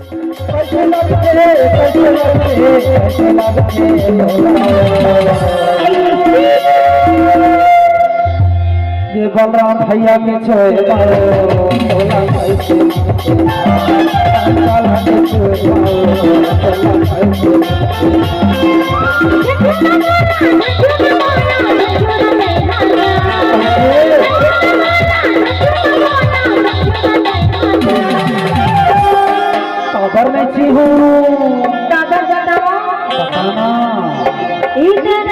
कैसे लगते ये बलराम भैया के छोड़ खबर में छी हूँ कागज बताओ बताना इधर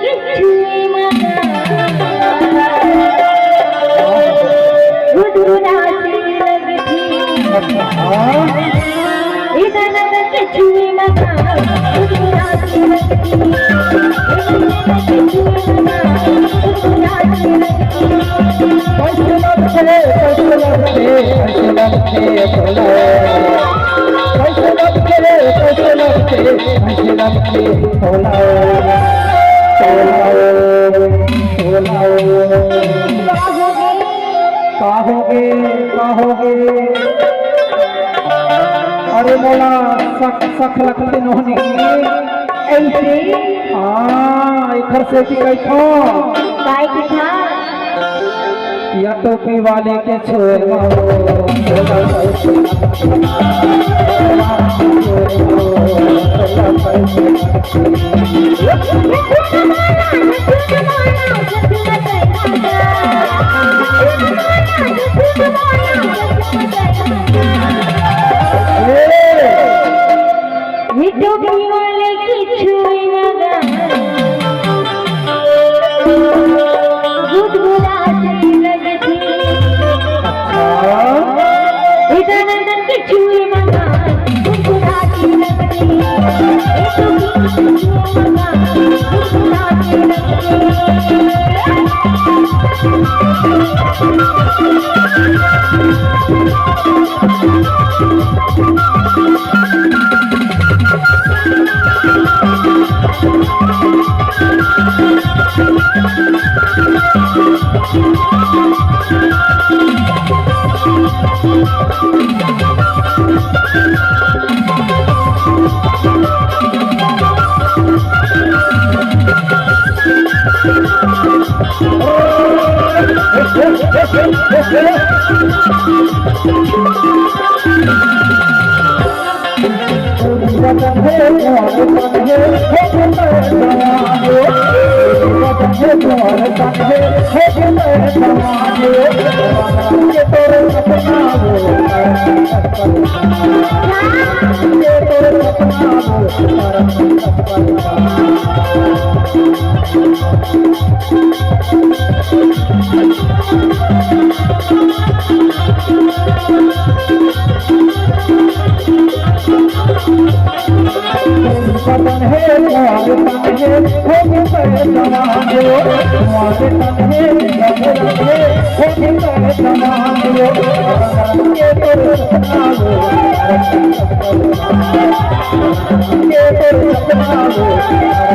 की छुई मगा गुदगुदासी लगती इधर की छुई मगा गुदगुदासी लगती कैसे लगते कहोगे अरे मोला सख लगते नोहनी ऐसे हाँ इधर से भी कैठो काय की था या टोपी वाले के छोड़ ये टोपी वाले की छुई मगा गुदगुदासी लगती इधर की छुई मगा गुदगुदासी लगती ये टोपी मगा गुदगुदासी लगती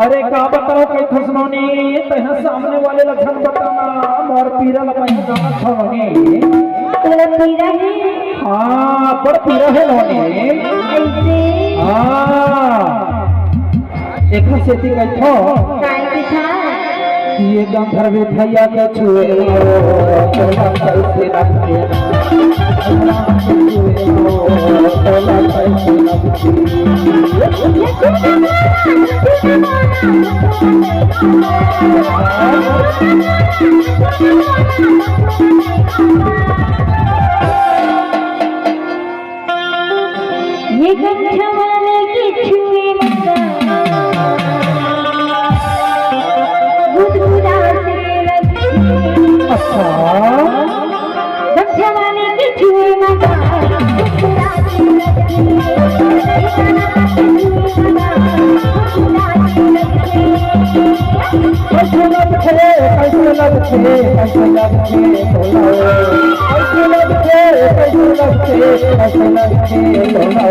अरे का बताओ कई फसनौनी तह सामने वाले लक्षण बताना मोर पीरा लगाई गाना छोड़ोगे तेरा पीरा है हाँ पर पीरा है नौने ऐसे हाँ एक सेती कैठो काय की था ये गंधर्व भैया के छुए तोला कैसे लगते तोला कैसे ये गंधा वाले की छुई मगा गुदगुदासी लगती अच्छा गंधा वाले की छुई मगा गुदगुदासी लगती गुदगुदासी लगती कैसे लगते कैसे लगते तोला कैसे लगते कैसे लगते तोला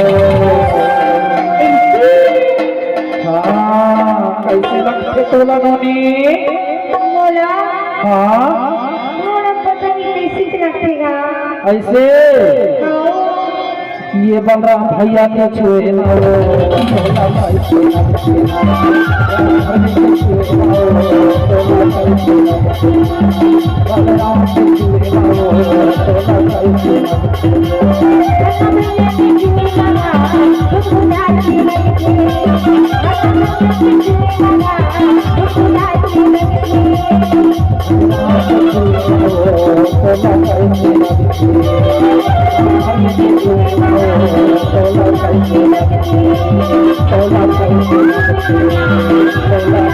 हाँ कैसे लगते तोला नोनी बोला हाँ मोरा पता नहीं कैसे लगतेगा ऐसे ये बलराम भैया के छुए ना वो तोला कैसे लगते बलराम के छुए ना वो तोला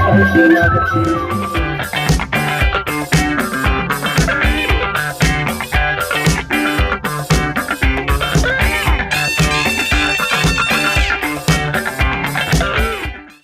कैसे लगते